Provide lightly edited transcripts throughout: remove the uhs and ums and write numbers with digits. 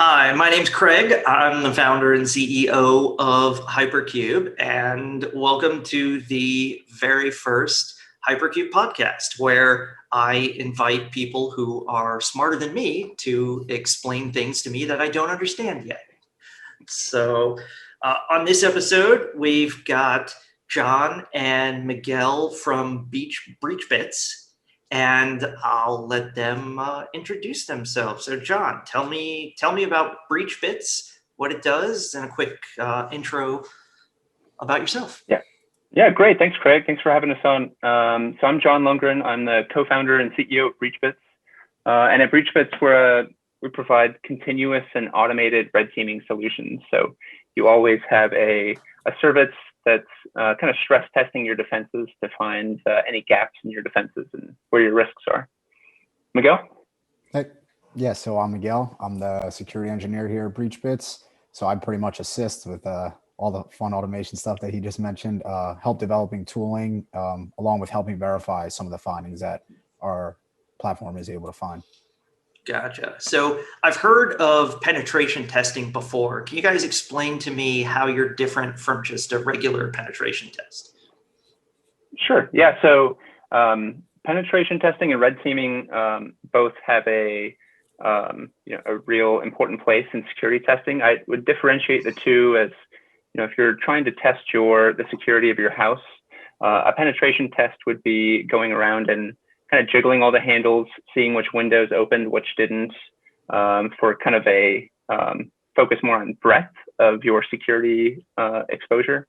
Hi, my name's Craig. I'm the founder and CEO of HyperQube, and welcome to the very first HyperQube podcast, where I invite people who are smarter than me to explain things to me that I don't understand yet. So on this episode, we've got John and Miguel from BreachBits, and I'll let them introduce themselves. So, John, tell me about BreachBits, what it does, and a quick intro about yourself. Yeah, great. Thanks, Craig. Thanks for having us on. So I'm John Lundgren. I'm the co-founder and CEO of BreachBits. And at BreachBits, we provide continuous and automated red teaming solutions. So you always have a service that's kind of stress testing your defenses to find any gaps in your defenses and where your risks are. Miguel? Hey. Yeah, so I'm Miguel. I'm the security engineer here at BreachBits. So I pretty much assist with all the fun automation stuff that he just mentioned, help developing tooling, along with helping verify some of the findings that our platform is able to find. Gotcha. So I've heard of penetration testing before. Can you guys explain to me how you're different from just a regular penetration test? Sure. Yeah. So penetration testing and red teaming both have a real important place in security testing. I would differentiate the two as, if you're trying to test the security of your house, a penetration test would be going around and kind of jiggling all the handles, seeing which windows opened, which didn't, for kind of a focus more on breadth of your security exposure.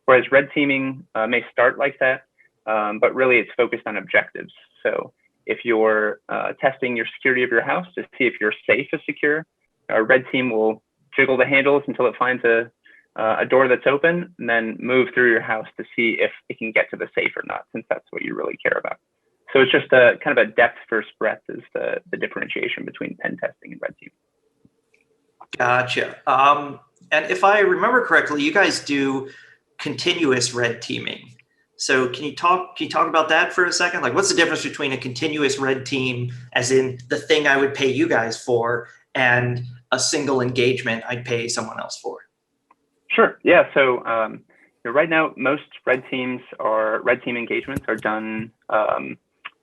Whereas red teaming may start like that, but really it's focused on objectives. So if you're testing your security of your house to see if your safe is secure, a red team will jiggle the handles until it finds a door that's open, and then move through your house to see if it can get to the safe or not, since that's what you really care about. So it's just a kind of a depth versus breadth is the differentiation between pen testing and red teaming. Gotcha. And if I remember correctly, you guys do continuous red teaming. So can you talk about that for a second? Like, what's the difference between a continuous red team, as in the thing I would pay you guys for, and a single engagement I'd pay someone else for? Sure. Yeah. So right now, most red team engagements are done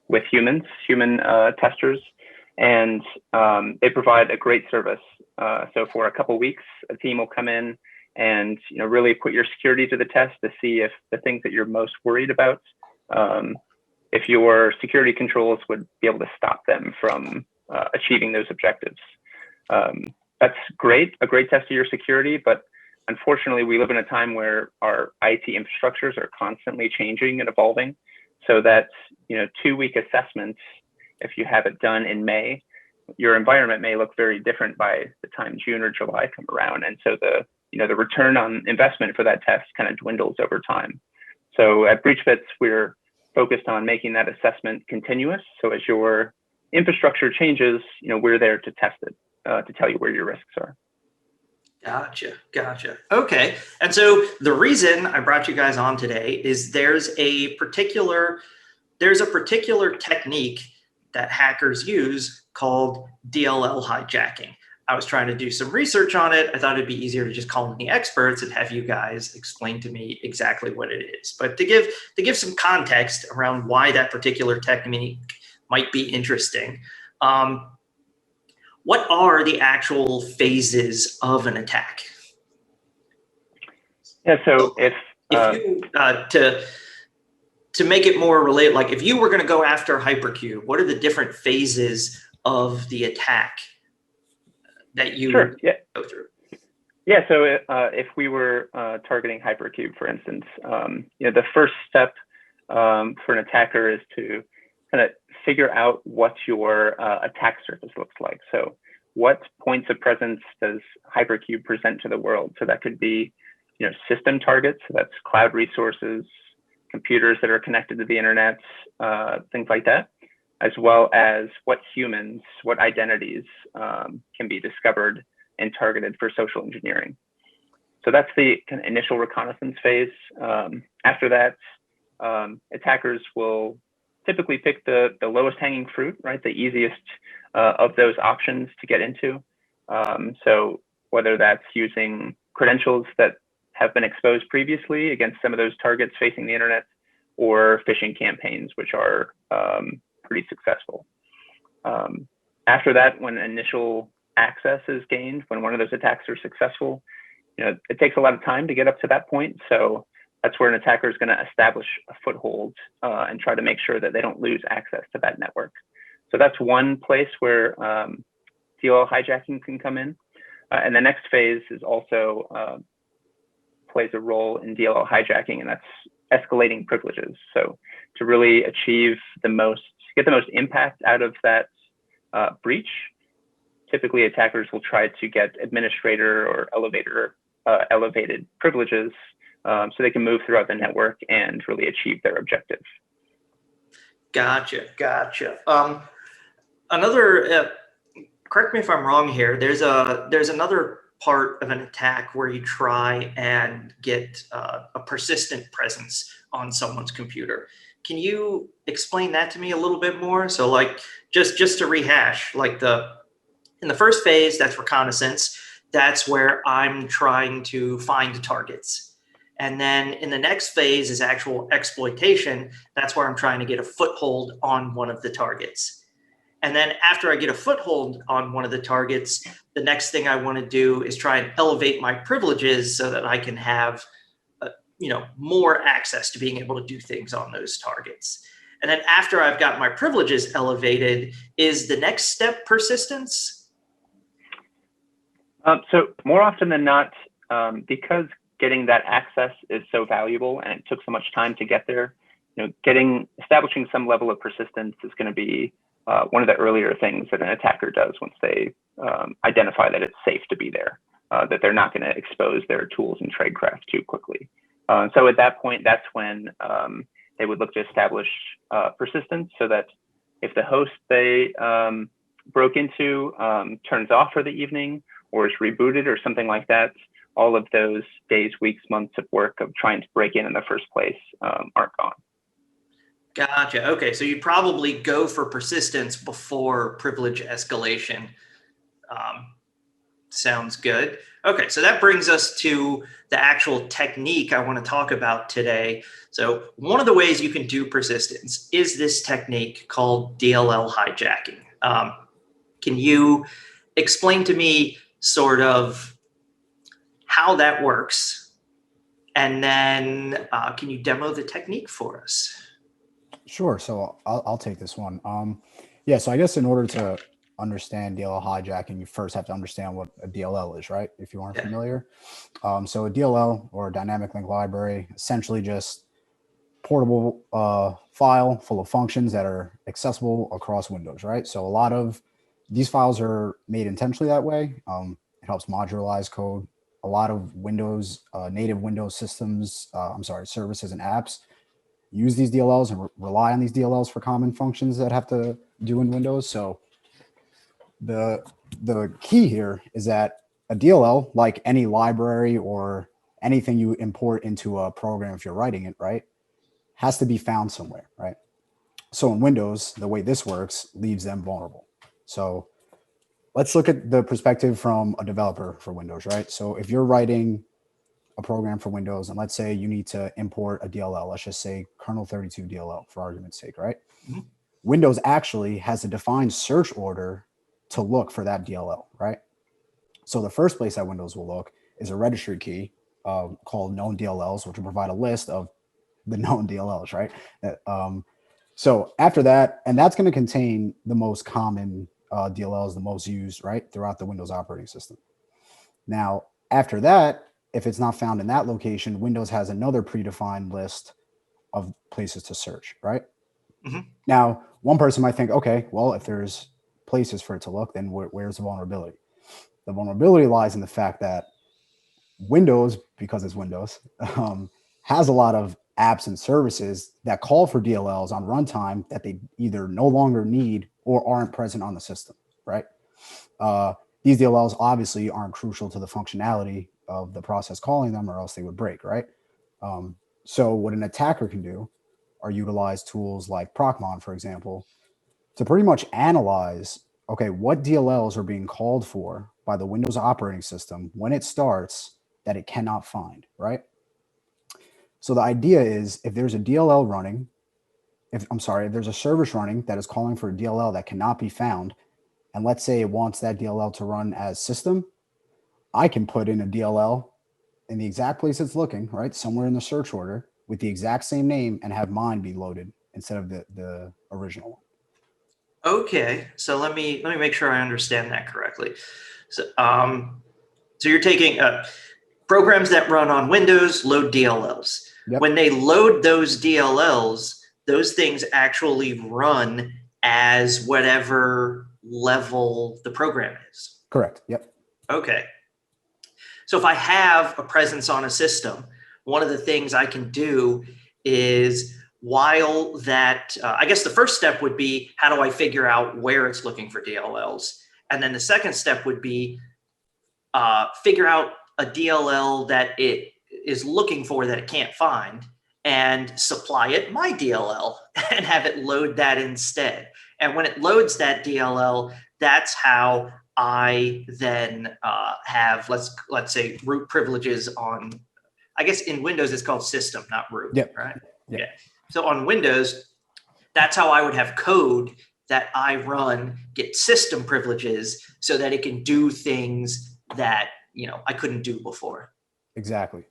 with human testers, and they provide a great service. So for a couple of weeks, a team will come in and really put your security to the test to see if the things that you're most worried about, if your security controls would be able to stop them from achieving those objectives. That's great, a great test of your security, but unfortunately, we live in a time where our IT infrastructures are constantly changing and evolving. So that 2-week assessments, if you have it done in May, your environment may look very different by the time June or July come around. And so the return on investment for that test kind of dwindles over time. So at BreachBits, we're focused on making that assessment continuous. So as your infrastructure changes, we're there to test it, to tell you where your risks are. Gotcha. Okay. And so the reason I brought you guys on today is there's a particular technique that hackers use called DLL hijacking. I was trying to do some research on it. I thought it'd be easier to just call in the experts and have you guys explain to me exactly what it is. But to give some context around why that particular technique might be interesting, what are the actual phases of an attack? Yeah, so if you to make it more related, like if you were going to go after HyperQube, what are the different phases of the attack that you Sure, yeah. go through? Yeah, so if we were targeting HyperQube, for instance, the first step for an attacker is to kind of figure out what your attack surface looks like. So what points of presence does HyperQube present to the world? So that could be, system targets. So that's cloud resources, computers that are connected to the internet, things like that, as well as what identities can be discovered and targeted for social engineering. So that's the kind of initial reconnaissance phase. After that, attackers will typically pick the lowest hanging fruit, right? The easiest of those options to get into. So whether that's using credentials that have been exposed previously against some of those targets facing the internet, or phishing campaigns, which are pretty successful. After that, when initial access is gained, when one of those attacks are successful, it takes a lot of time to get up to that point. So that's where an attacker is going to establish a foothold and try to make sure that they don't lose access to that network. So that's one place where DLL hijacking can come in. And the next phase is also plays a role in DLL hijacking, and that's escalating privileges. So to really achieve get the most impact out of that breach, typically attackers will try to get administrator or elevated privileges so they can move throughout the network and really achieve their objective. Gotcha. Correct me if I'm wrong here. There's another part of an attack where you try and get a persistent presence on someone's computer. Can you explain that to me a little bit more? So like just to rehash, like in the first phase, that's reconnaissance. That's where I'm trying to find targets. And then in the next phase is actual exploitation. That's where I'm trying to get a foothold on one of the targets. And then after I get a foothold on one of the targets, the next thing I want to do is try and elevate my privileges so that I can have more access to being able to do things on those targets. And then after I've got my privileges elevated, is the next step persistence? So more often than not, because getting that access is so valuable and it took so much time to get there, establishing some level of persistence is going to be one of the earlier things that an attacker does once they identify that it's safe to be there, that they're not going to expose their tools and tradecraft too quickly. So at that point, that's when they would look to establish persistence, so that if the host they broke into turns off for the evening or is rebooted or something like that, all of those days, weeks, months of work of trying to break in the first place aren't gone. Gotcha. Okay, so you probably go for persistence before privilege escalation. Sounds good. Okay, so that brings us to the actual technique I want to talk about today. So one of the ways you can do persistence is this technique called DLL hijacking. Can you explain to me sort of how that works? And then can you demo the technique for us? Sure. So I'll take this one. Yeah. So I guess in order to understand DLL hijacking, you first have to understand what a DLL is, right? If you aren't familiar. So a DLL, or a dynamic link library, essentially just portable file full of functions that are accessible across Windows, right? So a lot of these files are made intentionally that way. It helps modularize code. A lot of Windows, native Windows systems, services and apps use these DLLs and rely on these DLLs for common functions that have to do in Windows. So the key here is that a DLL, like any library or anything you import into a program if you're writing it, right, has to be found somewhere, right? So in Windows, the way this works leaves them vulnerable. So let's look at the perspective from a developer for Windows, right? So if you're writing a program for Windows, and let's say you need to import a DLL, let's just say kernel 32 DLL for argument's sake, right? Mm-hmm. Windows actually has a defined search order to look for that DLL, right? So the first place that Windows will look is a registry key called known DLLs, which will provide a list of the known DLLs, right? So after that, and that's going to contain the most common DLLs, the most used, right, throughout the Windows operating system. Now, after that, if it's not found in that location, Windows has another predefined list of places to search, right? Mm-hmm. Now, one person might think, okay, well, if there's places for it to look, then where's the vulnerability? The vulnerability lies in the fact that Windows, because it's Windows, has a lot of apps and services that call for DLLs on runtime that they either no longer need or aren't present on the system, right? These DLLs obviously aren't crucial to the functionality of the process calling them, or else they would break, right? So what an attacker can do are utilize tools like Procmon, for example, to pretty much analyze, okay, what DLLs are being called for by the Windows operating system when it starts that it cannot find, right? So the idea is if there's a DLL running, if there's a service running that is calling for a DLL that cannot be found, and let's say it wants that DLL to run as system, I can put in a DLL in the exact place it's looking, right? Somewhere in the search order with the exact same name and have mine be loaded instead of the original one. Okay, so let me make sure I understand that correctly. So, so you're taking programs that run on Windows load DLLs. Yep. When they load those DLLs, those things actually run as whatever level the program is. Correct. Yep. Okay. So if I have a presence on a system, one of the things I can do is while that, I guess the first step would be, how do I figure out where it's looking for DLLs? And then the second step would be figure out a DLL that it is looking for that it can't find and supply it my DLL and have it load that instead. And when it loads that DLL, that's how I then have, let's say, root privileges on, I guess in Windows it's called system, not root, Yep. right? Yep. Yeah. So on Windows, that's how I would have code that I run get system privileges so that it can do things that, I couldn't do before. Exactly.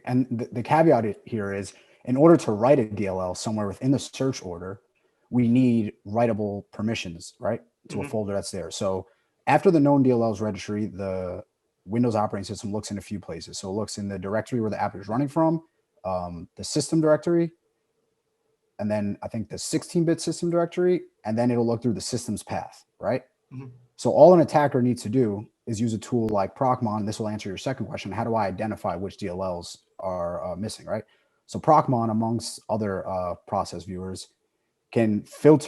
And the caveat here is in order to write a DLL somewhere within the search order, we need writable permissions, right? To a folder that's there. So after the known DLLs registry, the Windows operating system looks in a few places. So it looks in the directory where the app is running from, the system directory, and then I think the 16-bit system directory, and then it'll look through the system's path, right? Mm-hmm. So all an attacker needs to do is use a tool like Procmon. This will answer your second question. How do I identify which DLLs are missing, right? So Procmon, amongst other process viewers, can set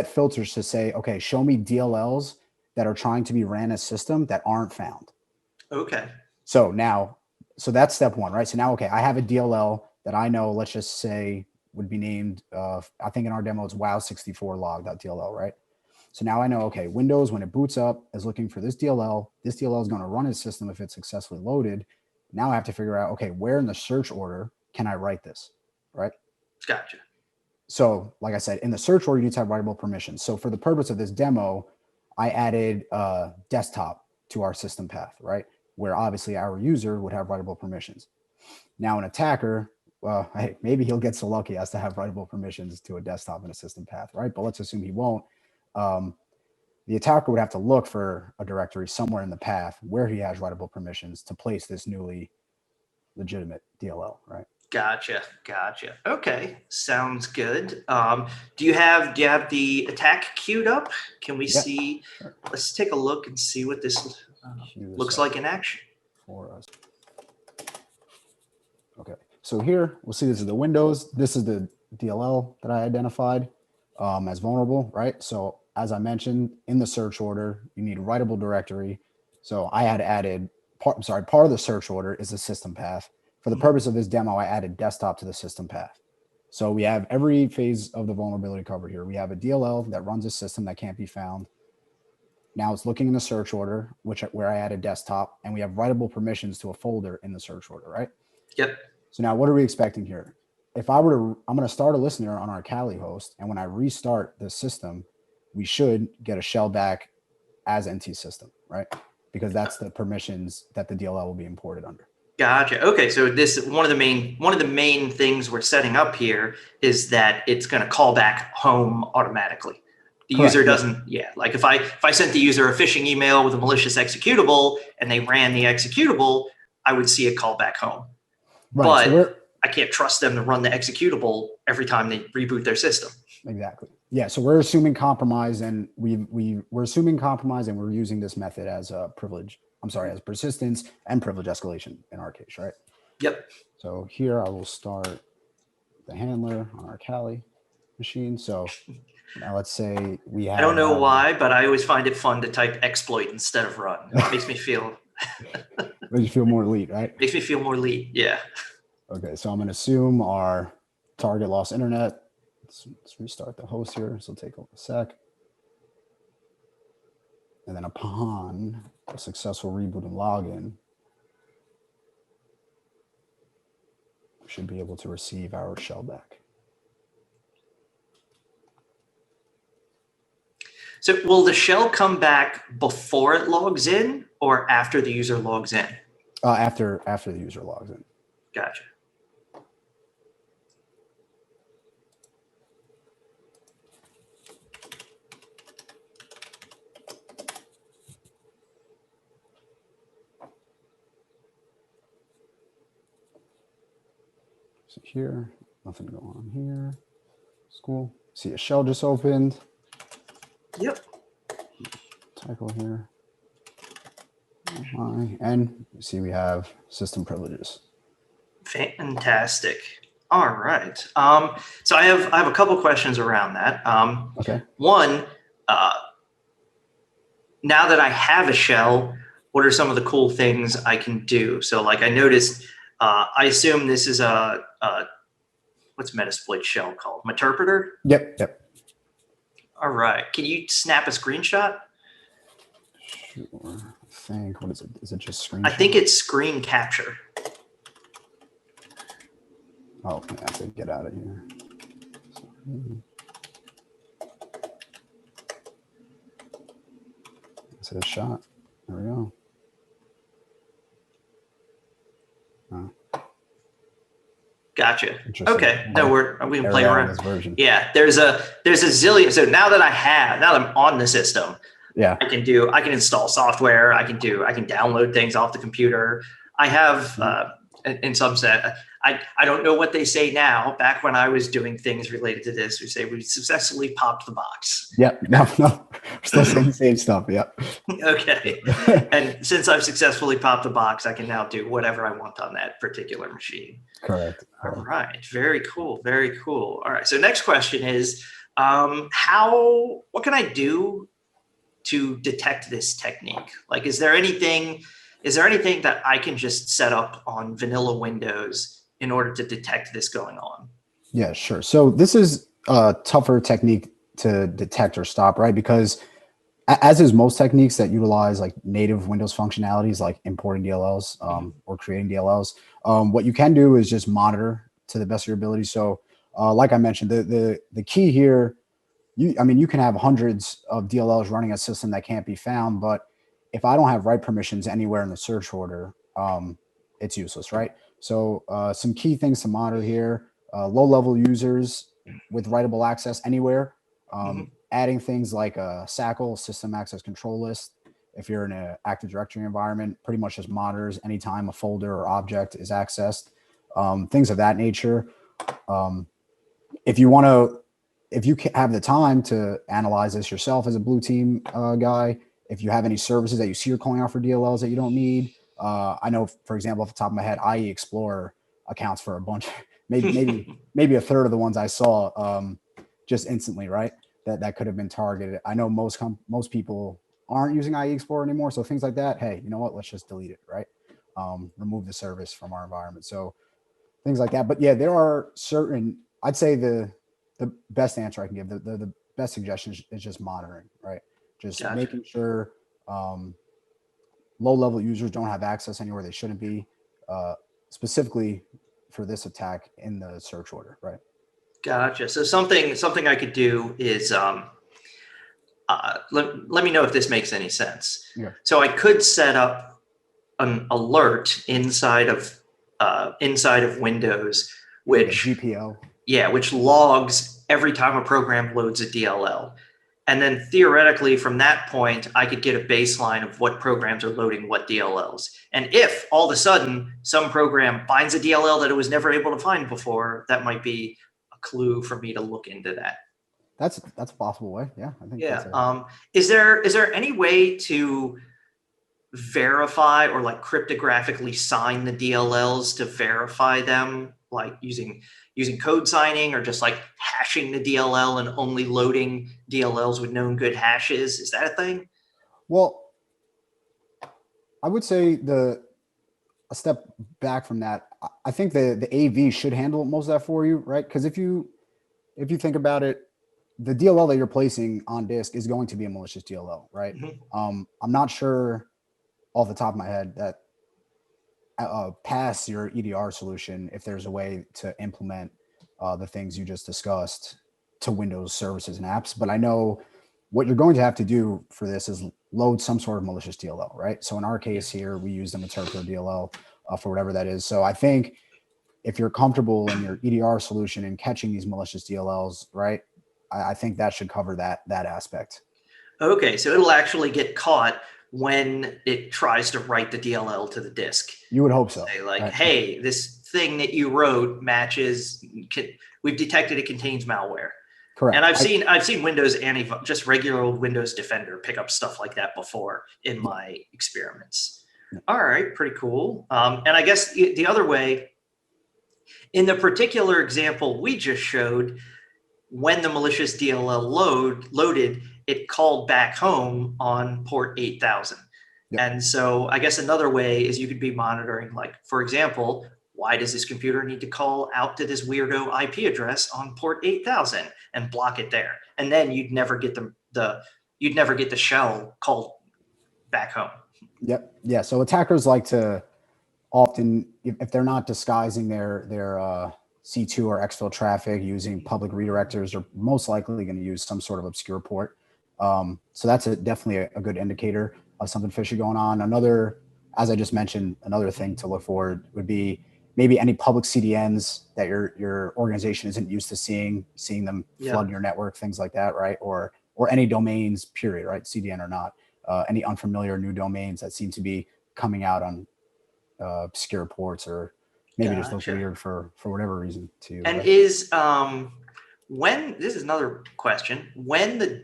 filters to say, okay, show me DLLs that are trying to be ran as system that aren't found. Okay. So that's step one, right? So now, okay, I have a DLL that I know, let's just say would be named, I think in our demo, it's wow64log.dll, right? So now I know, okay, Windows, when it boots up, is looking for this DLL. This DLL is going to run its system if it's successfully loaded. Now I have to figure out, okay, where in the search order can I write this, right? Gotcha. So like I said, in the search order, you need to have writable permissions. So for the purpose of this demo, I added desktop to our system path, right? Where obviously our user would have writable permissions. Now an attacker, well, hey, maybe he'll get so lucky as to have writable permissions to a desktop and a system path, right? But let's assume he won't. The attacker would have to look for a directory somewhere in the path where he has writable permissions to place this newly legitimate DLL, right? Gotcha. Okay, sounds good. Do you have the attack queued up? Can we see? Sure. Let's take a look and see what this looks like in action for us. Okay, so here we'll see this is the Windows. This is the DLL that I identified as vulnerable, right? So as I mentioned, in the search order, you need a writable directory. So I had added part of the search order is the system path. For the purpose of this demo, I added desktop to the system path. So we have every phase of the vulnerability covered here. We have a DLL that runs a system that can't be found. Now it's looking in the search order, where I added desktop, and we have writable permissions to a folder in the search order, right? Yep. So now what are we expecting here? If I'm going to start a listener on our Kali host, and when I restart the system, we should get a shell back as NT system, right? Because that's the permissions that the DLL will be imported under. Gotcha. Okay, so this one of the main things we're setting up here is that it's going to call back home automatically. The Correct, user doesn't, like if I sent the user a phishing email with a malicious executable and they ran the executable, I would see a call back home. Right. But I can't trust them to run the executable every time they reboot their system. Exactly. Yeah. So we're assuming compromise, and we're assuming compromise, and we're using this method as a as persistence and privilege escalation in our case, right? Yep. So here I will start the handler on our Kali machine. So now let's say we have. I don't know why, but I always find it fun to type exploit instead of run. It makes me feel. Makes you feel more elite, right? Makes me feel more elite. Yeah. Okay. So I'm going to assume our target lost internet. Let's restart the host here. This will take a sec. And And then upon a successful reboot and login, we should be able to receive our shell back. So will the shell come back before it logs in or after the user logs in? After the user logs in. Gotcha. So here, nothing going on here. It's cool. See a shell just opened. Yep. Typo here. And you see we have system privileges. Fantastic. All right. So I have a couple questions around that. Okay. One, now that I have a shell, what are some of the cool things I can do? So like I noticed, I assume this is what's Metasploit shell called? Meterpreter? Yep. All right. Can you snap a screenshot? Sure. I think, what is it? Is it just screen? I think it's screen capture. Oh, I have to get out of here. That's a shot. There we go. Oh. Gotcha. Okay. No, we can play around. This version. Yeah, there's a zillion. So now that I'm on the system, yeah, I can install software. I can download things off the computer. I have in some set. I don't know what they say now. Back when I was doing things related to this, we say we successfully popped the box. Yep. No. We're still saying the same stuff. Yep. Okay. And since I've successfully popped the box, I can now do whatever I want on that particular machine. Correct. All right. Very cool. Very cool. All right. So next question is, what can I do to detect this technique? Like, is there anything that I can just set up on vanilla Windows in order to detect this going on? Yeah, sure. So this is a tougher technique to detect or stop, right? Because as is most techniques that utilize like native Windows functionalities, like importing DLLs or creating DLLs, what you can do is just monitor to the best of your ability. So like I mentioned, the key here, you can have hundreds of DLLs running a system that can't be found, but if I don't have write permissions anywhere in the search order, it's useless, right? So some key things to monitor here, low-level users with writable access anywhere, adding things like a SACL, System Access Control List. If you're in an Active Directory environment, pretty much just monitors anytime a folder or object is accessed, things of that nature. If you have the time to analyze this yourself as a blue team guy, if you have any services that you see are calling out for DLLs that you don't need, I know, for example, off the top of my head, IE Explorer accounts for a bunch, maybe a third of the ones I saw just instantly, right? That could have been targeted. I know most people aren't using IE Explorer anymore, so things like that. Hey, you know what? Let's just delete it, right? Remove the service from our environment. So things like that. But yeah, there are certain. I'd say the best answer I can give, the best suggestion is just monitoring, right? Just making sure low-level users don't have access anywhere they shouldn't be, specifically for this attack in the search order, right? Gotcha. So something I could do is let me know if this makes any sense. Yeah. So I could set up an alert inside of Windows, which GPO. Yeah, which logs every time a program loads a DLL. And then theoretically, from that point, I could get a baseline of what programs are loading what DLLs. And if all of a sudden some program finds a DLL that it was never able to find before, that might be a clue for me to look into that. That's a possible way. Yeah, I think. Yeah. Is there any way to verify or like cryptographically sign the DLLs to verify them, like using code signing or just like hashing the DLL and only loading DLLs with known good hashes? Is that a thing? Well, I would say a step back from that, I think the AV should handle most of that for you, right? Because if you think about it, the DLL that you're placing on disk is going to be a malicious DLL, right? Mm-hmm. I'm not sure off the top of my head that past your EDR solution, if there's a way to implement the things you just discussed to Windows services and apps. But I know what you're going to have to do for this is load some sort of malicious DLL, right? So in our case here, we use the Materco DLL for whatever that is. So I think if you're comfortable in your EDR solution and catching these malicious DLLs, right, I think that should cover that aspect. Okay, so it'll actually get caught when it tries to write the DLL to the disk. You would hope so. Say like, right? hey, this thing that you wrote matches. We've detected it contains malware. Correct. And I've seen Windows just regular old Windows Defender pick up stuff like that before in my experiments. All right, pretty cool. And I guess the other way, in the particular example we just showed, when the malicious DLL loaded, it called back home on port 8000. Yep. And so I guess another way is you could be monitoring, like, for example, why does this computer need to call out to this weirdo IP address on port 8000 and block it there? And then you'd never get the shell called back home. Yep. Yeah. So attackers like to often, if they're not disguising their C2 or exfil traffic using public redirectors, they're most likely going to use some sort of obscure port. So that's definitely a good indicator of something fishy going on. Another, as I just mentioned, another thing to look for would be maybe any public CDNs that your organization isn't used to seeing them flood your network, things like that, right? Or any domains, period, right? CDN or not. Any unfamiliar new domains that seem to be coming out on obscure ports, or maybe just look weird for whatever reason too. And is this is another question, when the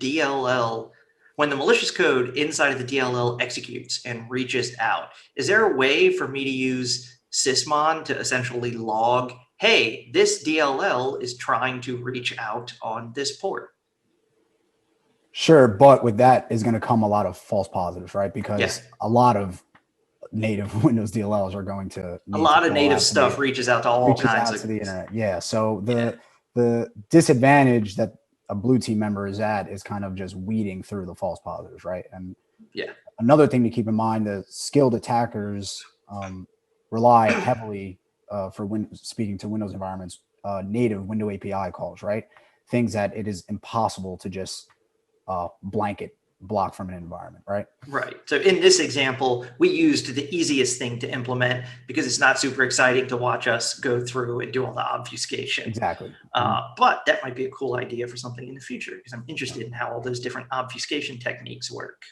malicious code inside of the DLL executes and reaches out, is there a way for me to use sysmon to essentially log, hey, this DLL is trying to reach out on this port? Sure, but with that is going to come a lot of false positives, right? Because a lot of native Windows DLLs are going to a lot of native stuff reaches out to all kinds of the internet. Yeah. So the disadvantage that a blue team member is at is kind of just weeding through the false positives, right? And another thing to keep in mind, the skilled attackers rely heavily speaking to Windows environments, native window API calls, right? Things that it is impossible to just blanket block from an environment, right? Right. So in this example, we used the easiest thing to implement because it's not super exciting to watch us go through and do all the obfuscation. Exactly. But that might be a cool idea for something in the future because I'm interested in how all those different obfuscation techniques work.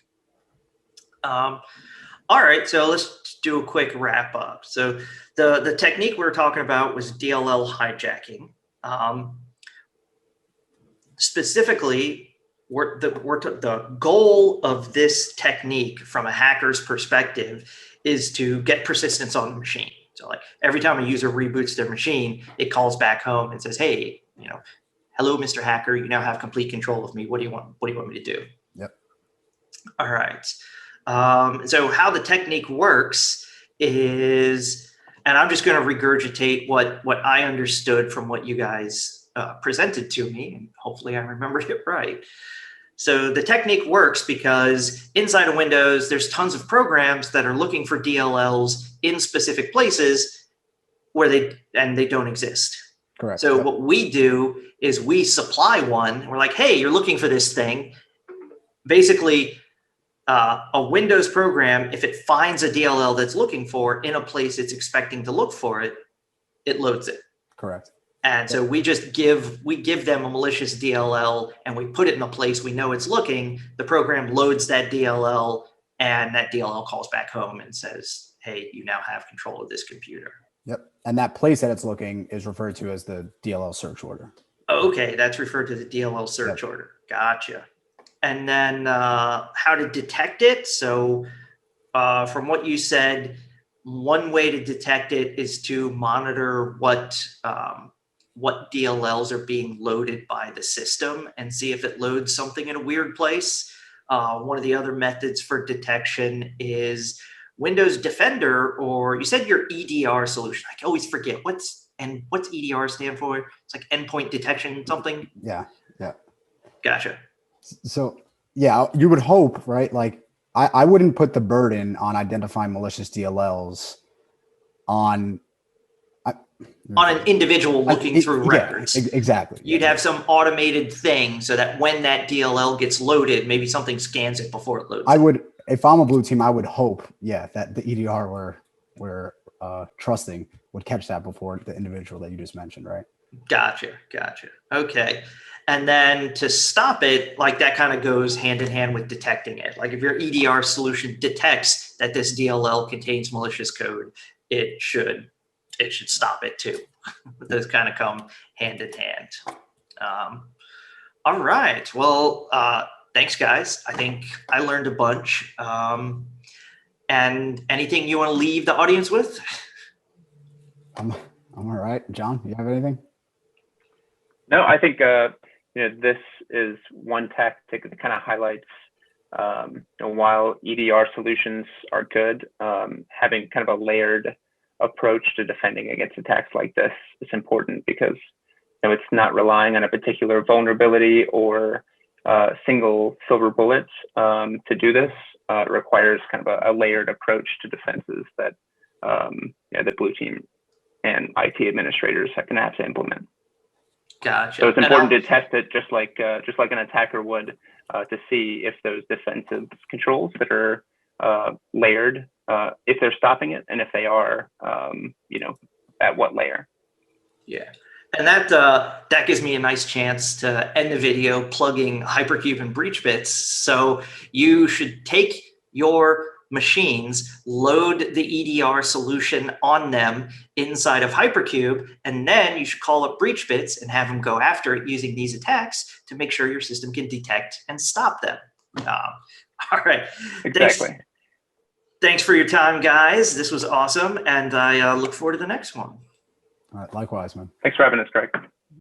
All right, so let's do a quick wrap up. So the technique we were talking about was DLL hijacking. Specifically, the goal of this technique from a hacker's perspective is to get persistence on the machine. So like every time a user reboots their machine, it calls back home and says, hey, hello, Mr. Hacker, you now have complete control of me. What do you want me to do? Yep. All right. So how the technique works is, and I'm just going to regurgitate what I understood from what you guys presented to me, and hopefully I remembered it right. So the technique works because inside of Windows, there's tons of programs that are looking for DLLs in specific places where they don't exist. Correct. So what we do is we supply one. We're like, hey, you're looking for this thing. Basically, a Windows program, if it finds a DLL that's looking for in a place it's expecting to look for it, it loads it. Correct. And so we give them a malicious DLL and we put it in a place we know it's looking. The program loads that DLL and that DLL calls back home and says, hey, you now have control of this computer. Yep. And that place that it's looking is referred to as the DLL search order. Okay, that's referred to the DLL search order. Gotcha. And then how to detect it. So from what you said, one way to detect it is to monitor what DLLs are being loaded by the system and see if it loads something in a weird place. One of the other methods for detection is Windows Defender, or you said your EDR solution. I always forget what's EDR stand for. It's like endpoint detection something. Yeah. Gotcha. So yeah, you would hope, right? Like I wouldn't put the burden on identifying malicious DLLs on an individual looking through records. Exactly. You'd have some automated thing so that when that DLL gets loaded, maybe something scans it before it loads. I would, if I'm a blue team, I would hope, that the EDR we're trusting would catch that before the individual that you just mentioned, right? Gotcha. Okay. And then to stop it, like that kind of goes hand in hand with detecting it. Like if your EDR solution detects that this DLL contains malicious code, it should stop it too. Those kind of come hand in hand. All right. Well, thanks, guys. I think I learned a bunch. And anything you want to leave the audience with? I'm all right. John, you have anything? No, I think this is one tactic that kind of highlights while EDR solutions are good, having kind of a layered approach to defending against attacks like this is important because it's not relying on a particular vulnerability or single silver bullet to do this. It requires kind of a layered approach to defenses that the blue team and IT administrators are going to have to implement. Gotcha. So it's important to test it just like an attacker would to see if those defensive controls that are layered, if they're stopping it, and if they are, at what layer. Yeah. And that gives me a nice chance to end the video plugging HyperQube and BreachBits. So you should take your machines, load the EDR solution on them inside of HyperQube, and then you should call up BreachBits and have them go after it using these attacks to make sure your system can detect and stop them. All right. Exactly. Thanks for your time, guys. This was awesome, and I look forward to the next one. All right, likewise, man. Thanks for having us, Greg.